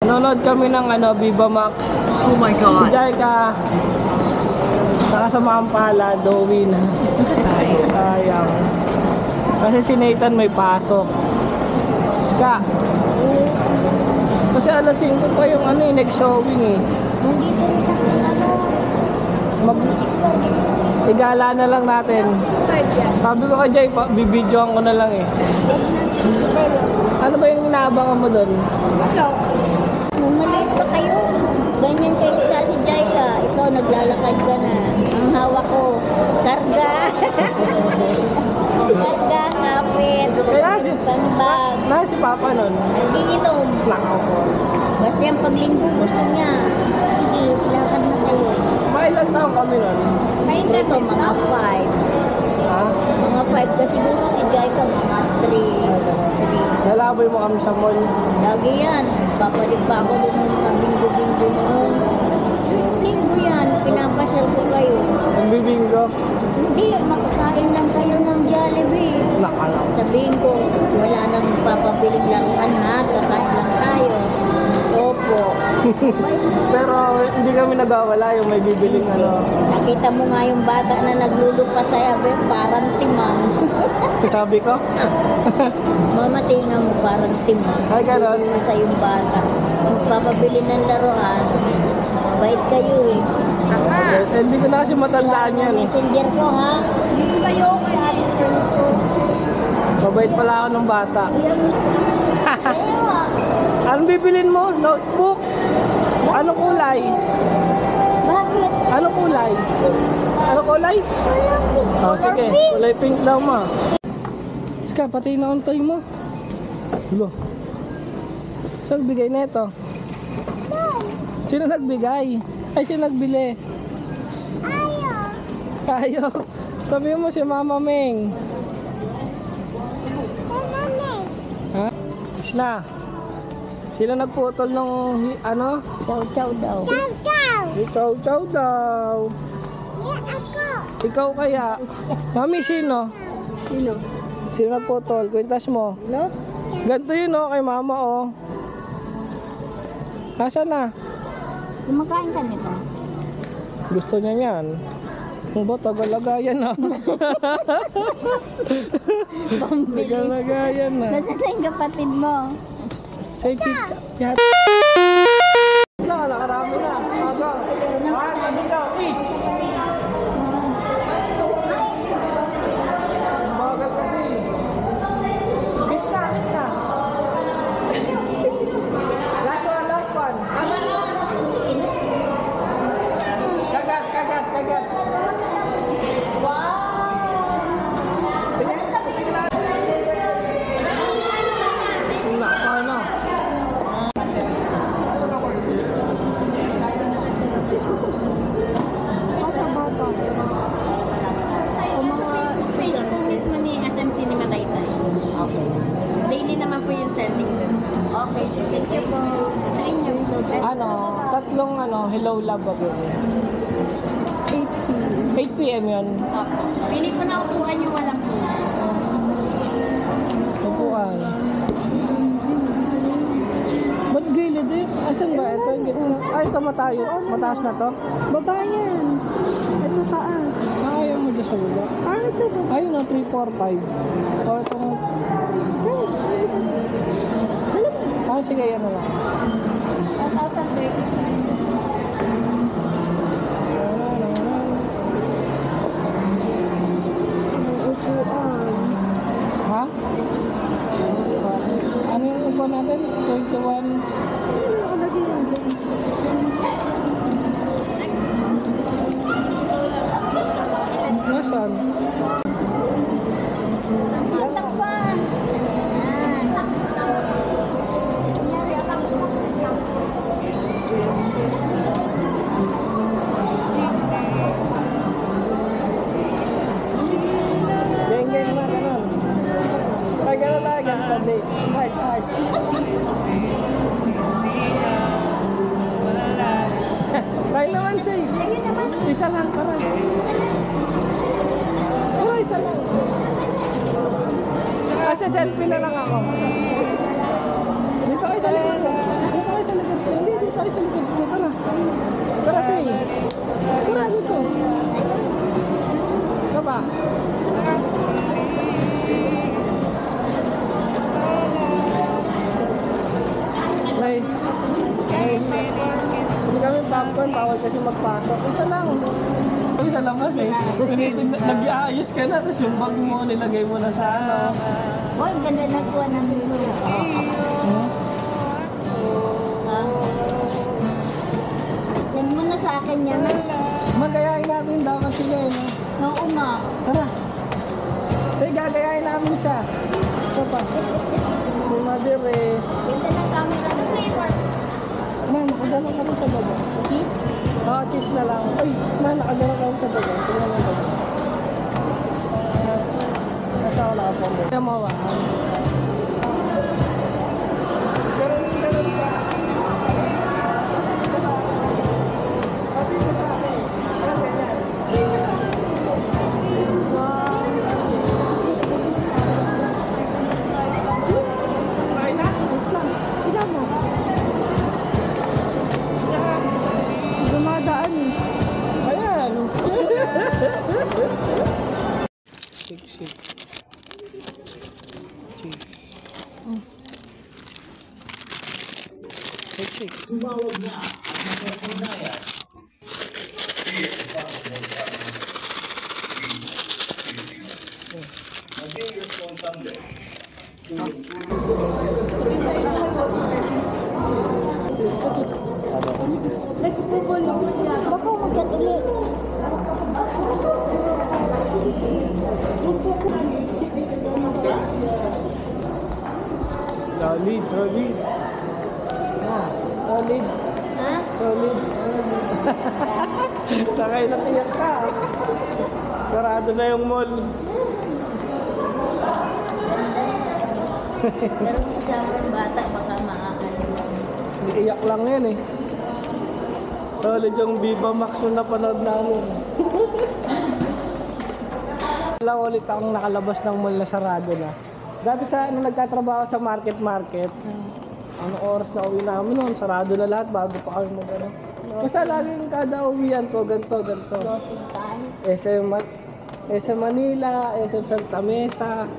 Nanonood kami ng Viva Max. Oh my God. Si Jaika. Nakasama ang pala, Dowin. Sayang. Kasi si Nathan may pasok. Ska. Kasi alas 5 pa yung next showing eh. Hindi ko rin Igala na lang natin. Sabi ko kay Jay, bibidyoan ko na lang eh. Ano ba yung inaabangan mo doon? Nung maliit pa kayo, ganyan kayo si Jaika. Ikaw naglalakad ka na. Ang hawak ko, karga. Karga, kapit, panbag. Si Papa nun? Nagiinom. Basta yung paglinggo gusto niya. Sige, lakad na kayo. Ilang taon kami nun? Ito, mga 5. Ha? Mga 5 ka siguro si Jaika, mga 3. Nalaboy mo kami sa mall. Lagi yan. Babalik pa ako doon ng linggo-linggo noon. Linggo yan. Pinapasyal ko kayo. Ang bibinggo. Hindi, makakain lang kayo ng Jollibee. Nakala. Sabihin ko, wala nang papabiling laruan ha. Kakain lang tayo. Opo. Pero hindi kami nagawala yung may bibiling Nakita mo nga yung bata na naglulupa sa parang timang. Sabi ko? Mama, tingnan mo parang timang. Ay, ganon. Sa yung bata. Magpapabili ng laruan. Bait kayo eh. Hindi ko na kasi matandaan yan. Messenger ko ha. Dito sa'yo. Mabait pala ako ng bata. Ewa. Anong bibilin mo? Notebook? Anong kulay? Bakit? Anong kulay? Anong kulay? Oh, sige. Kulay pink daw ma. Ska, pati na untay mo. Hulo. Saan nagbigay na ito? Sino nagbigay? Ay, sino nagbili? Tayo. Sabi mo si Mama Meng. Ha? Isna. Sino nagputol nung Chow-chow daw. Chow-chow daw. Ikaw kaya? Mami, sino? Sino nagputol? Kwintas mo. No? Ganito yun kay Mama Asan na? Kumakain ka nito. Gusto niya yan. Kung ba, tagalagayan na. Pambilis. Tagalagayan na. Nasaan na yung kapatid mo? Say chicha. Nakarami na. Aga. Tabi ka. Is. Bagal kasi. Miss na. Last one. Kagat. Page po mismo ni SM Cinema Taytay. Daily naman po yung sending dun. Okay, so thank you po sa inyo. Tatlong Hello Love Again. 8 p.m. yun. Pili po na upuan nyo, walang po. Upuan. Ba't gilid eh? Asan ba? Ito yung gilid. Ay, ito matayo. Mataas na to? Baba yan. Ito taas. Ayaw mo dyan sa baba. Ito ba? Ayun na, 3, 4, 5. O, ito nga. Sige, yan na lang. 1,030. Ha? Ano yung upuan natin? 21. Nakalagay yan dyan. Nasaan? Takpan! Geng-geng na, ganun. Ay, ganun tayo, ganun tabi. Heart. Tayo naman, say. Isa lang, tara. Tara, isa lang. Kasi selfie na lang ako. Dito kayo sa likod. Dito kayo sa likod. Kung bawal kasi magpasok, isa lang. Yung sa labas eh. Nag-iayos ka na, tapos yung bag mo, nilagay mo na sa ano. Boy, ganda nagkuha ng dito. Yan mo na sa akin yan. Magayain natin daw kasi siya eh. No? Oo nga. Tara. Sige, gagayain namin siya. Ito pa. Si Mother eh. Ganda ng camera ng flavor. Man, nakadala ka rin sa baga. Cheese? Oo, cheese na lang. Ay, man, nakadala ka rin sa baga. Tingnan mo baga. Nasa wala ka po. Kaya mo ba? Pero hindi ka lang sa... Sabi mo sa akin. Ano ganyan? Kain na? Ayos lang. Tignan mo. Dumadaan eh. Ayan. Shake, shake. Cheese. Shake, shake. Baka magkat ulit. Solid, solid. Ah, solid, Ha? solid. Sakay na iyak ka. Sarado na yung mall. Pero kung kasama ng bata, baka maaano. Iyak lang yan eh. Solid yung Viva Max na napanood namin. Lang ulit akong nakalabas ng mall na sarado na. Dati sa nagtatrabaho sa market. Anong oras na uwi namin noon? Sarado na lahat bago pa kami mag-ano. Basta laging kada uwian ko, ganito. Closing time. SM Manila, SM Santa Mesa,